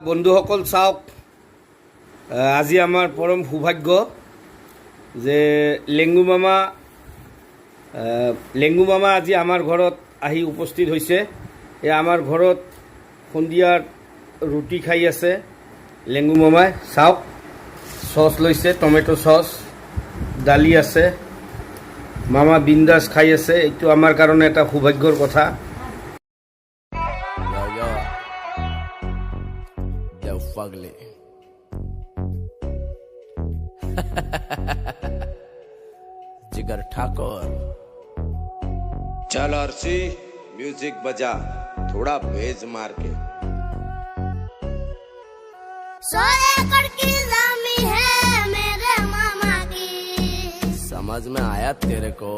বন্ধুসকল চাওক, আজি আমাৰ পৰম সৌভাগ্য যে লেংগু মামা আজি আমাৰ ঘৰত আহি উপস্থিত হৈছে। এই আমাৰ ঘৰত সন্ধিয়াৰ ৰুটি খাই আছে লেংগু মামাই। চাওক, চচ লৈছে, টমেটো চচ, দালি আছে, মামা বিন্দাছ খাই আছে। এইটো আমাৰ কাৰণে এটা সৌভাগ্যৰ কথা। Fugly. जिगर ठाकुर। चल अर्शी, म्यूजिक बजा, थोड़ा बेज मार के। 100 एकड़ की जमीन है मेरे मामा की। समझ में आया तेरे को?